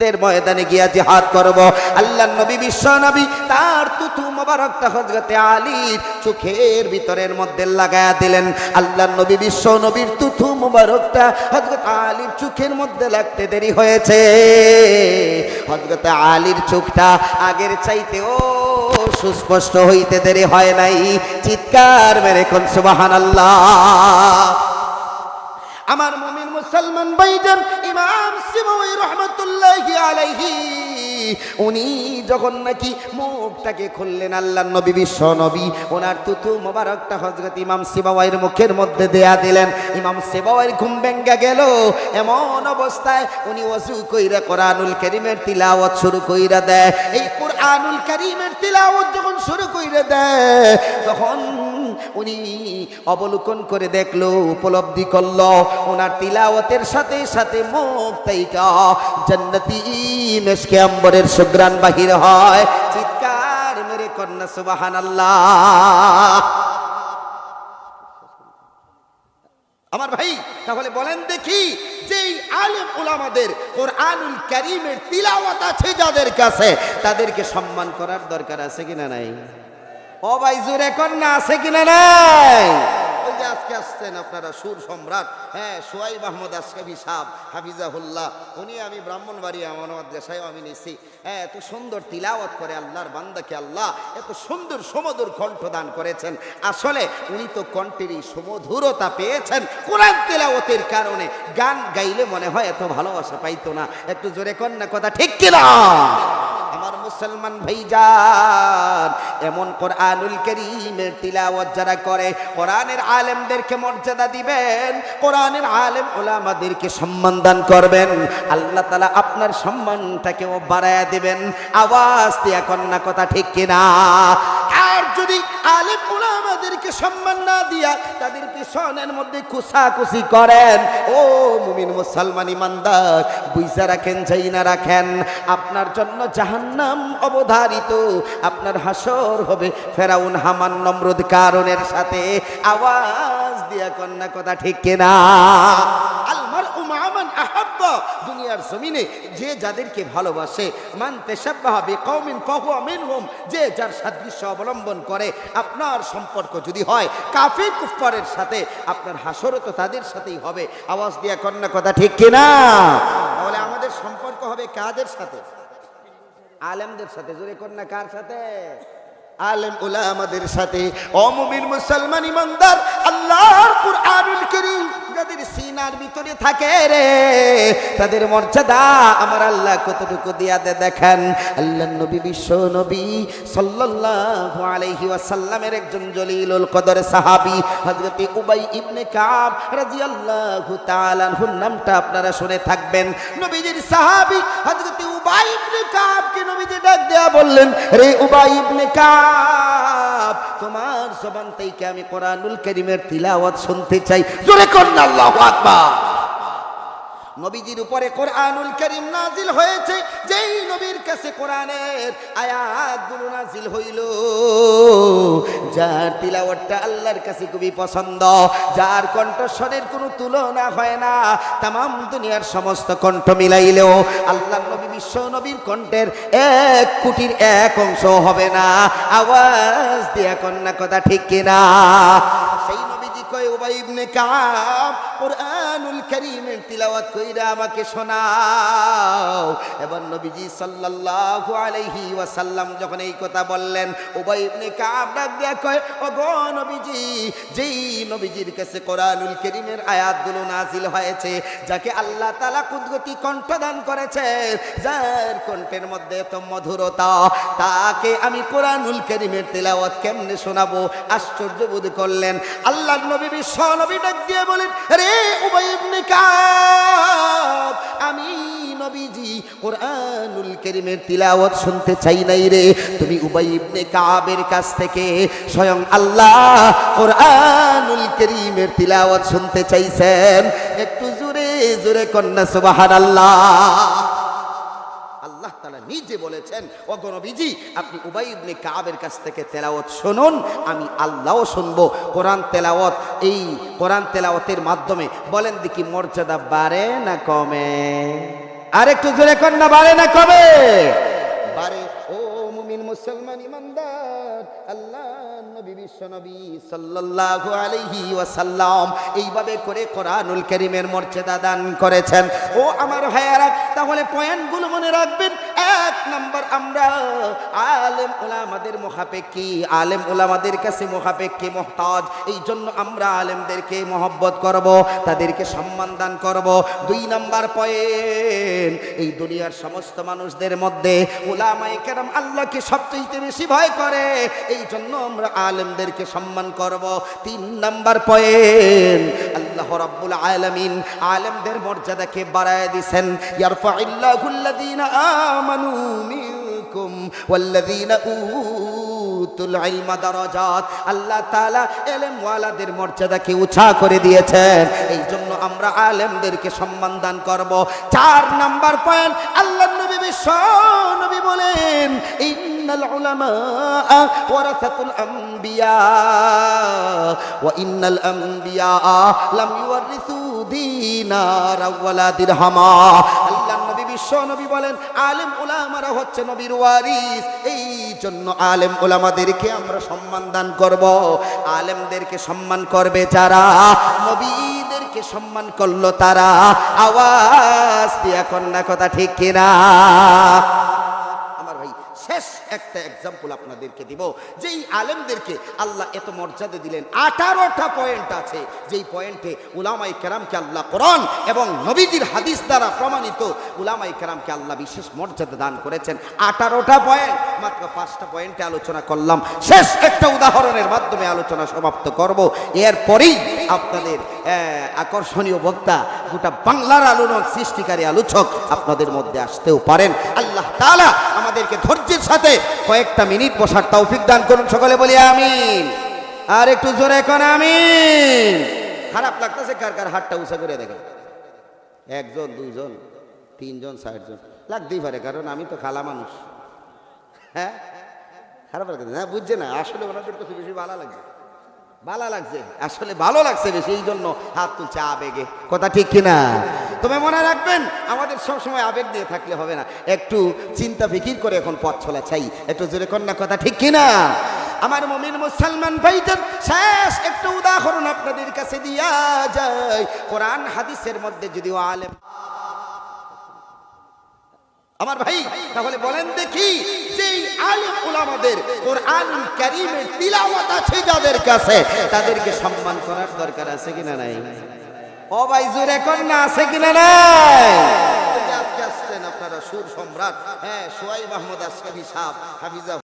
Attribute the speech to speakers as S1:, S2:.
S1: ময়দানে গিয়া জিহাদ করব। আল্লাহর নবী বিশ্ব নবী তার তুতু মোবারকটা হযরতে আলীর চোখের ভিতরের মধ্যে লাগায়া দিলেন। আল্লাহর নবী বিশ্ব নবীর তুতু মোবারকটা হযরত আলীর চোখের মধ্যে লাগতে দেরি হয়েছে। হযরত আলীর চোখটা আগের চাইতেও সুস্পষ্ট হইতে দেরি হয় নাই। চিৎকার মেরে কোন সুবহানাল্লাহ। আমার মুমিন মুসলমান ভাইজান, ইমাম সিবাওয়ী রাহমাতুল্লাহি আলাইহি উনি যখন নাকি মুখটাকে খুললেন, আল্লাহর নবী বিশ্ব নবী ওনার তুতু মোবারকটা হযরত ইমাম সিবাওয়ীর মুখের মধ্যে দেয়া দিলেন। ইমাম সিবাওয়ীর ঘুম ভেঙ্গে গেল। এমন অবস্থায় উনি ওযু কইরা কোরআনুল কারীমের তিলাওয়াত শুরু কইরা দেয়। এই কোরআনুল কারীমের তিলাওয়াত যখন শুরু কইরা দেয়, তখন উনি অবলোকন করে দেখলো, উপলব্ধি করলো ওনার তিলাওয়াতের সাথে সাথে মুখ থেকে জান্নাতি মিশকে আম্বরের সুঘ্রাণ বাহির হয়। চিৎকার মেরে কন্যা সুবহানাল্লাহ। আমার ভাই, তাহলে বলেন দেখি, যেই আলেম উলামাদের কোরআনুল কারীমের তিলাওয়াত আছে যাদের কাছে, তাদেরকে সম্মান করার দরকার আছে কিনা নাই? ও ভাই জোরে কন্যা আছে কিনা নাই? ওই যে আজকে আসছেন আপনারা সুর সম্রাট, হ্যাঁ, সোহাইব আহমদ আশরাফি সাহেব হাফিজাহুল্লাহ, উনি আমি ব্রাহ্মণবাড়িয়া আমার মাদ্রাসায় আমি নিছি। হ্যাঁ, এত সুন্দর তিলাওয়াত করে আল্লাহর বান্দাকে আল্লাহ এত সুন্দর সমধুর কণ্ঠ দান করেছেন। আসলে উনি তো কণ্ঠেরই সমধুরতা পেয়েছেন কোরআন তিলাওয়াতের কারণে। গান গাইলে মনে হয় এত ভালোবাসা পাইতো না। একটু জোরে কন্যা, কথা ঠিক কিনা? আমার মুসলমান ভাইজান, এমন কোরআনুল কারীমের তিলাওয়াত যারা করে, কোরআনের আলেমদেরকে মর্যাদা দিবেন, কোরআনের আলেম উলামাদেরকে সম্মান দান করবেন, আল্লাহ তাআলা আপনার সম্মানটাকেও বাড়ায়া দিবেন। আওয়াজ দিয়া কন্যা, কথা ঠিক কিনা? আর যদি আলেম উলামাদেরকে সম্মান না দিয়া তাদের পিছনের মধ্যে কুসাকুসি করেন, ও মুমিন মুসলমান ইমানদার, বুঝা রাখেন, যাই না রাখেন, আপনার জন্য জাহান্নাম অবধারিত। আপনার হাসর হবে ফেরাউন, হামান, নমরুদ, কারুনের সাথে। আওয়াজ দিয়া কন্যা, কথা ঠিক কিনা? আলমারউ মা মান আহাব্বা, দুনিয়ার জমিনে যে যাদেরকে ভালোবাসে, মান তাশাব্বাহা বিকওমিন ফাহুয়া মিনহুম, যে যার সাদৃশ্য অবলম্বন করে, আপনার সম্পর্ক যদি হয় কাফির কুফফারের সাথে, আপনার হাসরও তো তাদের সাথেই হবে। আওয়াজ দিয়া কন্যা, কথা ঠিক কিনা? তাহলে আমাদের সম্পর্ক হবে কাদের সাথে? আলেমদের সাথে। জোরে কন্যা, কার সাথে? আলেম উলামাদের সাথে। ও মুমিন মুসলমান ইমানদার, আল্লাহর কুরআনুল কারীম যাদের সিনার ভিতরে থাকে রে, তাদের মর্যাদা আমার আল্লাহ কতটুকু দিয়া দে দেখেন। আল্লাহর নবী বিশ্ব নবী সাল্লাল্লাহু আলাইহি ওয়াসাল্লামের একজন জলিলুল কদর সাহাবী হযরত উবাই ইবনে কাব রাদিয়াল্লাহু তাআলা আনহুর নামটা আপনারা শুনে থাকবেন। নবীজির সাহাবী হযরত উবাই ইবনে কাবকে নবীজি ডাক দেয়া বললেন, রে উবাই ইবনে কাব, তোমার জবান থেকে আমি কোরআনুল কারীমের তিলাওয়াত শুনতে চাই। জোরে করুন আল্লাহু আকবার। নবীজির উপরে কোরআনুল কারীম নাজিল হয়েছে, যেই নবীর কাছে কোরআনের আয়াতগুলো নাজিল হইল, যার তিলাওয়াতটা আল্লাহর কাছে খুবই পছন্দ, যার কণ্ঠস্বরের কোনো তুলনা হয় না, তামাম দুনিয়ার সমস্ত কণ্ঠ মিলাইলেও আল্লাহর নবী বিশ্ব নবীর কণ্ঠের 1 কোটির 1 অংশ হবে না। আওয়াজ দিয়া কন্যা, কথা ঠিক কিনা? সেই নবীজি কয়, উবাই ইবনে কাব, কোরআনুল কারীমের তিলাওয়াত কইরা আমাকে শোনাও। এবার নবীজি সাল্লাল্লাহু আলাইহি ওয়াসাল্লাম যখন এই কথা বললেন, উবাই ইবনে কাব ডাক দিয়া কয়, ওগো নবীজি, যেই নবীজির কাছে কোরআনুল কারীমের আয়াতগুলো নাজিল হয়েছে, যাকে আল্লাহ তাআলা কুদরতি কণ্ঠ দান করেছে, যার কণ্ঠের মধ্যে এত মধুরতা, তাকে আমি কোরআনুল কারীমের তিলাওয়াত কেমনে শোনাবো? আশ্চর্য বোধ করলেন। আল্লাহর নবী বিশ্ব নবী ডাক দিয়ে বলেন, রে উবাই ইবনে কাব, আমি নবীজি কোরআনুল কারীমের তিলাওয়াত শুনতে চাই নাই রে, তুমি উবাই ইবনে কাবের কাছ থেকে স্বয়ং আল্লাহ কোরআনুল কারীমের তিলাওয়াত শুনতে চাইছেন। একটু জোরে জোরে কন্যা সুবহানাল্লাহ। আল্লাহ তাআলা নিজে বলেছেন, ওগো নবীজি, আপনি উবাই ইবনে কাবের কাছ থেকে তেলাওয়াত শুনুন, আমি আল্লাহও শুনবো। কোরআন তেলাওয়াত, এই কোরআন তেলাওয়াতের মাধ্যমে বলেন দেখি মর্যাদা বাড়ে না কমে? আর একটু জোরে কর না, বাড়ে না কবে বাড়ে? ও মুমিন মুসলমান ইমানদার, আল্লাহ নবী বিশ্ব নবী সাল্লাল্লাহু আলাইহি ওয়াসাল্লাম এইভাবে করে কোরআনুল কারীমের মর্যাদা দান করেছেন। ও আমার ভাইয়ারা, তাহলে পয়েন্টগুলো মনে রাখবেন। এক নাম্বার, আমরা আলেম ওলামাদের মুখাপেক্ষী, আলেম ওলামাদের কাছে মুখাপেক্ষী মুহতাজ, এই জন্য আমরা আলেমদেরকে মহব্বত করব, তাদেরকে সম্মান দান করব। দুই নাম্বার পয়েন্ট, এই দুনিয়ার সমস্ত মানুষদের মধ্যে উলামায়ে কেরাম আল্লাহকে সবচেয়ে বেশি ভয় করে, এই জন্য আমরা আলেমদেরকে সম্মান করব। তিন নাম্বার পয়েন্ট, আল্লাহ রাব্বুল আলামিন আলেমদের মর্যাদাকে বাড়ায় দিয়েছেন। ইয়ারফাইল্লাহুল্লাযীনা আমানু মিনকুম ওয়াল্লাযীনা উতুল ইলমা দারাজাত, আল্লাহ তাআলা ইলম ওয়ালাদের মর্যাদাকে উঁচা করে দিয়েছেন, এই জন্য আমরা আলেমদেরকে সম্মান দান করব। চার নাম্বার পয়েন্ট, আল্লাহর নবী বিশ্ব নবী বলেন, ইন্নাল উলামা ওয়ারাসাতুল আম্বিয়া ওয়া ইন্নাল আম্বিয়া লাম ইউরিসু দিনারা ওয়ালা দিরহামা। আল্লাহর নবী বিশ্ব নবী বলেন, আলেম উলামারা হচ্ছে নবীর ওয়ারিস, এই জন্য আলেম উলামাদেরকে আমরা সম্মান দান করব। আলেমদেরকে সম্মান করবে যারা, নবীদেরকে সম্মান করলো তারা। আওয়াজ দিয়া কন্যা কথা ঠিক কিনা? আমার ভাই, শেষ একটা এক্সাম্পল আপনাদেরকে দিব, যেই আলেমদেরকে আল্লাহ এত মর্যাদা দিলেন। 18টা পয়েন্ট আছে, যেই পয়েন্টে উলামায়ে কেরামকে আল্লাহ কোরআন এবং নবীজির হাদিস দ্বারা প্রমাণিত উলামায়ে কেরামকে আল্লাহ বিশেষ মর্যাদা দান করেছেন। 18টা পয়েন্ট, মাত্র 5টা পয়েন্টে আলোচনা করলাম। শেষ একটা উদাহরণের মাধ্যমে আলোচনা সমাপ্ত করব। এরপরেই আপনাদের আকর্ষণীয় বক্তা, গোটা বাংলার আলোড়ন সৃষ্টিকারী আলোচক আপনাদের মধ্যে আসতেও পারেন। আল্লাহ তাআলা আমাদেরকে ধৈর্যের সাথে কয়েকটা মিনিট বসার তৌফিক দান করুন। সকলে বলি আমিন। আর একটু জোরে কোন আমিন। খারাপ লাগতেছে কার কার? হাতটা উঁচা করে দেখেন। একজন, দুইজন, তিনজন, 60 জন লাগতেই পারে, কারণ আমি তো খালা মানুষ। হ্যাঁ, খারাপ লাগতেছে না, বুঝছে না, আসলে ওনাদের কাছে বেশি ভালো লাগছে, ভালো লাগছে, আসলে ভালো লাগছে বেশি, এই জন্য হাত তুলছে আবেগে। কথা ঠিক কিনা? তবে মনে রাখবেন, আমাদের সবসময় আবেগ দিয়ে থাকলে হবে না, একটু চিন্তা ফিকির করে এখন পথ চলা চাই। একটু জোরে কন্যা কথা ঠিক কিনা? আমার মুমিন মুসলমান ভাইজান, শেষ একটা উদাহরণ আপনাদের কাছে দিয়া যায়। কোরআন হাদিসের মধ্যে যদিও আলেম, আমার ভাই, তাহলে বলেন দেখি, যেই আলেম উলামাদের কোরআনুল কারীমের তিলাওয়াত আছে যাদের কাছে, তাদেরকে সম্মান করার দরকার আছে কিনা নাই? ও ভাই জোরে কন্যা, আছে কিনা নাই? আজকে আসছেন আপনারা সুর সম্রাট, হ্যাঁ, সোহাইব আহমদ আশরাফি সাহেব হাফিজা